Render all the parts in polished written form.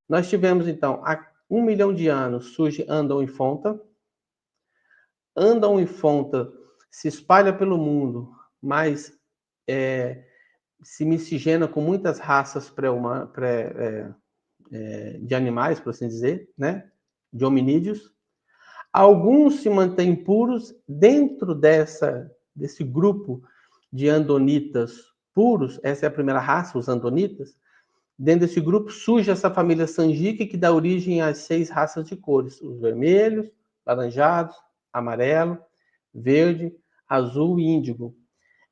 Nós tivemos, então, há 1 milhão de anos, surge Andon e Fonta. Andam e Fonta se espalha pelo mundo, mas se miscigena com muitas raças de animais, por assim dizer, né? De hominídeos. Alguns se mantêm puros dentro desse grupo de andonitas puros. Essa é a primeira raça, os andonitas. Dentro desse grupo surge essa família Sanjique, que dá origem às 6 raças de cores: os vermelhos, laranjados, amarelo, verde, azul e índigo.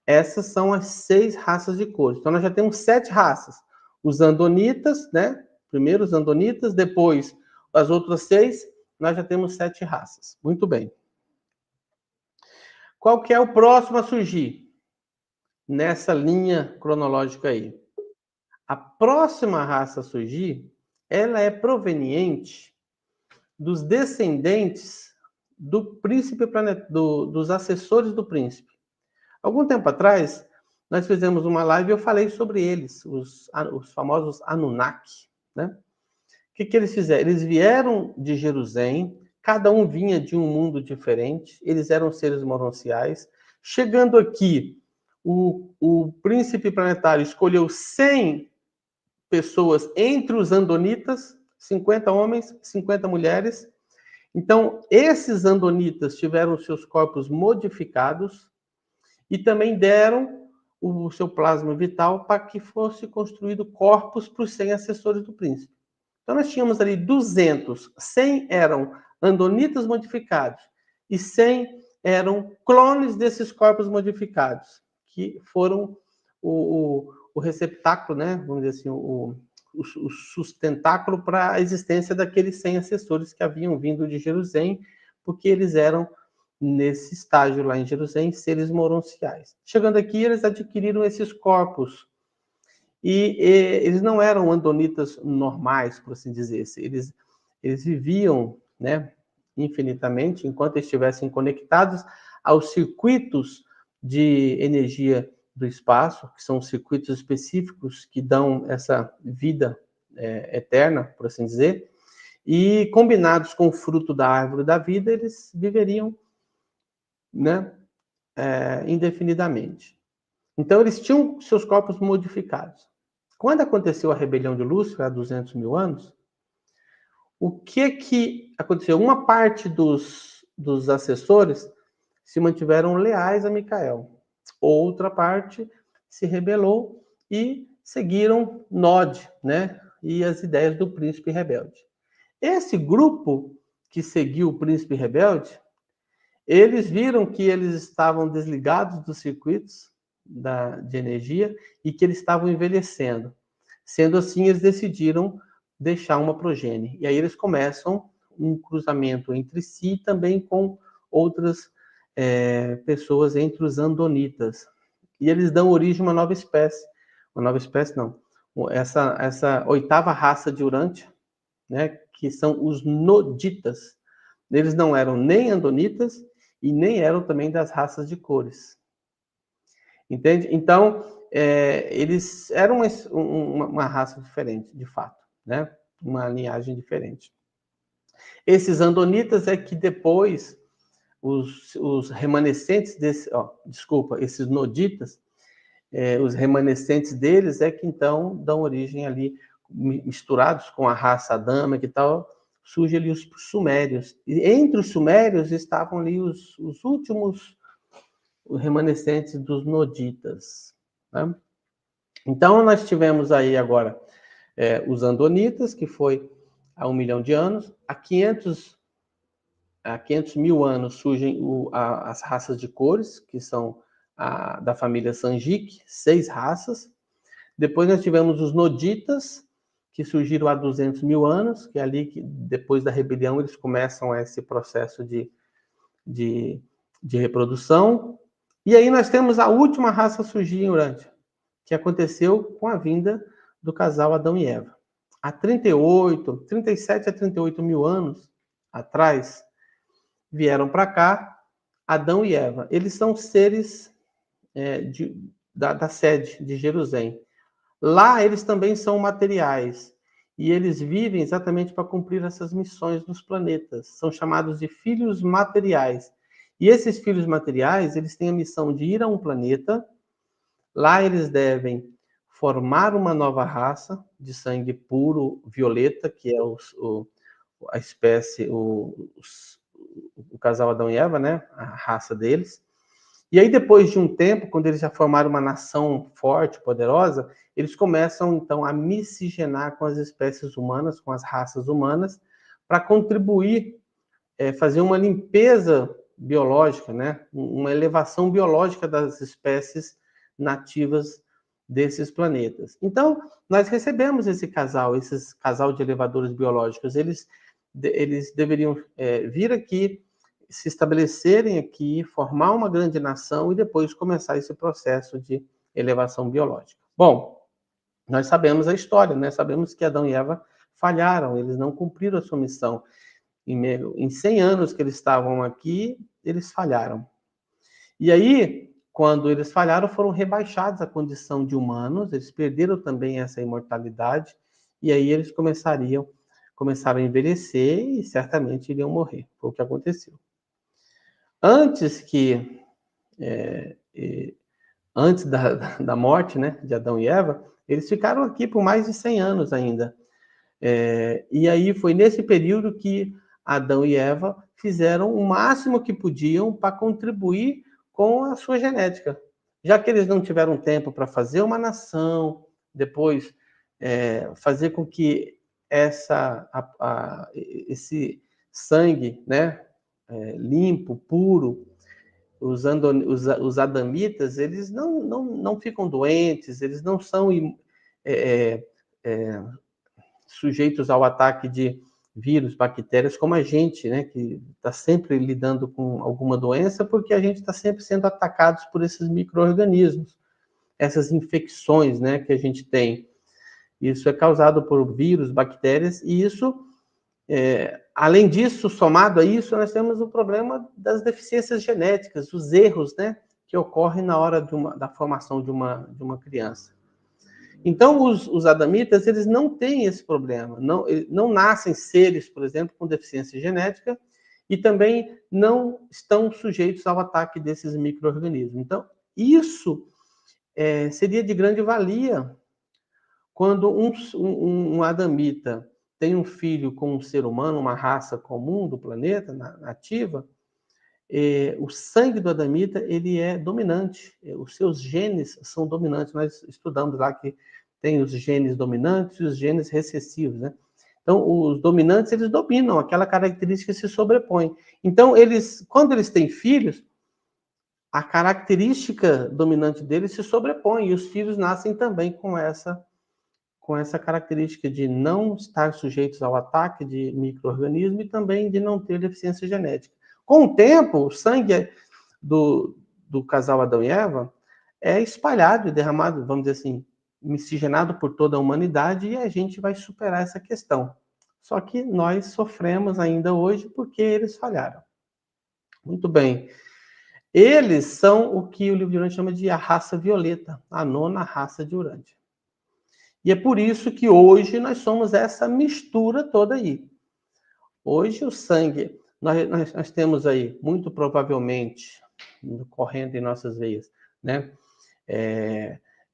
Essas são as 6 raças de cores. Então, nós já temos 7 raças. Os andonitas, né? Primeiro os andonitas, depois as outras 6, nós já temos 7 raças. Muito bem. Qual que é o próximo a surgir nessa linha cronológica aí? A próxima raça a surgir, ela é proveniente dos descendentes do príncipe dos assessores do príncipe. Algum tempo atrás, nós fizemos uma live e eu falei sobre eles, os famosos Anunnaki, né? O que eles fizeram? Eles vieram de Jerusalém, cada um vinha de um mundo diferente, eles eram seres mononciais. Chegando aqui, o príncipe planetário escolheu 100 pessoas entre os andonitas, 50 homens, 50 mulheres. Então, esses andonitas tiveram seus corpos modificados e também deram o seu plasma vital para que fosse construído corpos para os 100 assessores do príncipe. Então, nós tínhamos ali 200, 100 eram andonitas modificados e 100 eram clones desses corpos modificados, que foram o receptáculo, né? Vamos dizer assim, o sustentáculo para a existência daqueles 100 assessores que haviam vindo de Jerusalém, porque eles eram, nesse estágio lá em Jerusalém, seres moronciais. Chegando aqui, eles adquiriram esses corpos. E eles não eram andonitas normais, por assim dizer. Eles viviam, né, infinitamente, enquanto estivessem conectados aos circuitos de energia do espaço, que são circuitos específicos que dão essa vida eterna, por assim dizer, e combinados com o fruto da árvore da vida, eles viveriam, né, indefinidamente. Então, eles tinham seus corpos modificados. Quando aconteceu a rebelião de Lúcifer, há 200 mil anos, o que aconteceu? Uma parte dos assessores se mantiveram leais a Micael. Outra parte se rebelou e seguiram Nod, né? E as ideias do príncipe rebelde. Esse grupo que seguiu o príncipe rebelde, eles viram que eles estavam desligados dos circuitos de energia e que eles estavam envelhecendo. Sendo assim, eles decidiram deixar uma progênie. E aí eles começam um cruzamento entre si também com outras pessoas entre os andonitas. E eles dão origem a uma nova espécie. Uma nova espécie, não. Essa oitava raça de Urântia, né, que são os noditas. Eles não eram nem andonitas e nem eram também das raças de cores. Entende? Então, eles eram uma raça diferente, de fato, né? Uma linhagem diferente. Esses andonitas é que depois os remanescentes esses noditas, os remanescentes deles é que então dão origem ali, misturados com a raça adâmica e tal, surge ali os sumérios. E entre os sumérios estavam ali os últimos remanescentes dos noditas, né? Então, nós tivemos aí agora os andonitas, que foi há 1 milhão de anos. Há 500 mil anos surgem as raças de cores, que são da família Sanjique, 6 raças. Depois nós tivemos os noditas, que surgiram há 200 mil anos, que é ali que, depois da rebelião, eles começam esse processo de reprodução. E aí nós temos a última raça a surgir em Urântia, que aconteceu com a vinda do casal Adão e Eva. Há 37 a 38 mil anos atrás, vieram para cá Adão e Eva. Eles são seres da sede de Jerusalém. Lá eles também são materiais. e eles vivem exatamente para cumprir essas missões nos planetas. São chamados de filhos materiais. E esses filhos materiais, eles têm a missão de ir a um planeta, lá eles devem formar uma nova raça de sangue puro violeta, que é a espécie, o casal Adão e Eva, né? A raça deles. E aí, depois de um tempo, quando eles já formaram uma nação forte, poderosa, eles começam, então, a miscigenar com as espécies humanas, com as raças humanas, para contribuir, fazer uma limpeza biológica, né? Uma elevação biológica das espécies nativas desses planetas. Então, nós recebemos esse casal de elevadores biológicos. Eles deveriam vir aqui, se estabelecerem aqui, formar uma grande nação e depois começar esse processo de elevação biológica. Bom, nós sabemos a história, né? Sabemos que Adão e Eva falharam, eles não cumpriram a sua missão. Em 100 anos que eles estavam aqui, eles falharam. E aí, quando eles falharam, foram rebaixados à condição de humanos, eles perderam também essa imortalidade, e aí eles começaram a envelhecer e certamente iriam morrer. Foi o que aconteceu. Antes da morte, né, de Adão e Eva, eles ficaram aqui por mais de 100 anos ainda. E aí foi nesse período que Adão e Eva fizeram o máximo que podiam para contribuir com a sua genética. Já que eles não tiveram tempo para fazer uma nação, depois fazer com que esse sangue, né, limpo, puro, os adamitas, eles não ficam doentes, eles não são sujeitos ao ataque de vírus, bactérias, como a gente, né, que está sempre lidando com alguma doença, porque a gente está sempre sendo atacados por esses micro-organismos, essas infecções, né, que a gente tem. Isso é causado por vírus, bactérias, e isso, além disso, somado a isso, nós temos o problema das deficiências genéticas, os erros, né, que ocorrem na hora da formação de uma criança. Então, os adamitas, eles não têm esse problema, não nascem seres, por exemplo, com deficiência genética, e também não estão sujeitos ao ataque desses micro-organismos. Então, isso seria de grande valia quando um adamita tem um filho com um ser humano, uma raça comum do planeta, nativa, o sangue do adamita, ele é dominante, os seus genes são dominantes. Nós estudamos lá que tem os genes dominantes e os genes recessivos, né? Então, os dominantes, eles dominam, aquela característica se sobrepõe. Então, quando eles têm filhos, a característica dominante deles se sobrepõe, e os filhos nascem também com essa característica de não estar sujeitos ao ataque de micro-organismo e também de não ter deficiência genética. Com o tempo, o sangue do casal Adão e Eva é espalhado e derramado, vamos dizer assim, miscigenado por toda a humanidade, e a gente vai superar essa questão. Só que nós sofremos ainda hoje porque eles falharam. Muito bem. Eles são o que o livro de Urântia chama de a raça violeta, a nona raça de Urântia. E é por isso que hoje nós somos essa mistura toda aí. Hoje o sangue, nós temos aí, muito provavelmente, correndo em nossas veias, né?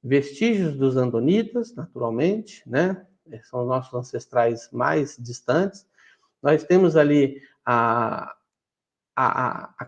Vestígios dos andonitas, naturalmente, né? São os nossos ancestrais mais distantes. Nós temos ali a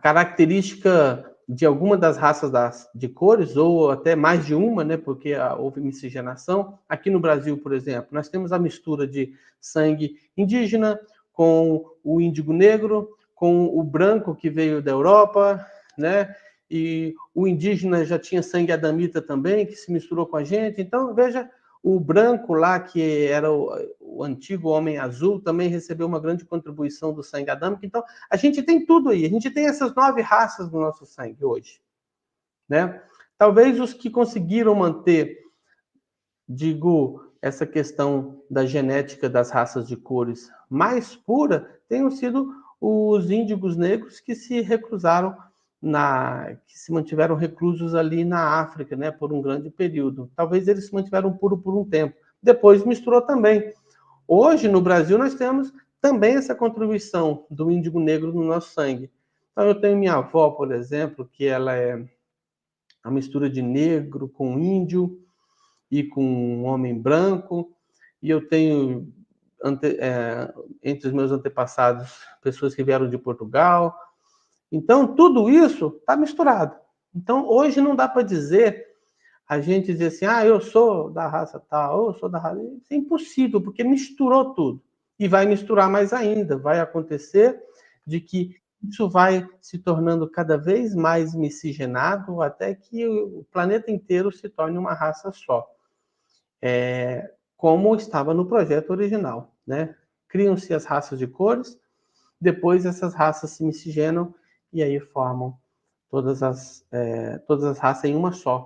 característica de alguma das raças de cores, ou até mais de uma, né? Porque houve miscigenação. Aqui no Brasil, por exemplo, nós temos a mistura de sangue indígena com o índigo negro, com o branco que veio da Europa, né? E o indígena já tinha sangue adamita também, que se misturou com a gente. Então, veja, o branco lá, que era o antigo homem azul, também recebeu uma grande contribuição do sangue adâmico. Então, a gente tem tudo aí. A gente tem essas 9 raças no nosso sangue hoje, né? Talvez os que conseguiram manter, essa questão da genética das raças de cores mais pura tenham sido os índigos negros que se reclusaram que se mantiveram reclusos ali na África, né, por um grande período. Talvez eles se mantiveram puros por um tempo. Depois misturou também Hoje, no Brasil, nós temos também essa contribuição do índigo negro no nosso sangue. Então, eu tenho minha avó, por exemplo, que ela é a mistura de negro com índio e com um homem branco, e eu tenho entre os meus antepassados pessoas que vieram de Portugal. Então, tudo isso está misturado. Então, hoje não dá para dizer, a gente dizer assim, eu sou da raça tal, eu sou da raça... Isso é impossível, porque misturou tudo. E vai misturar mais ainda. Vai acontecer de que isso vai se tornando cada vez mais miscigenado, até que o planeta inteiro se torne uma raça só. Como estava no projeto original, né? Criam-se as raças de cores, depois essas raças se miscigenam e aí formam todas as raças em uma só.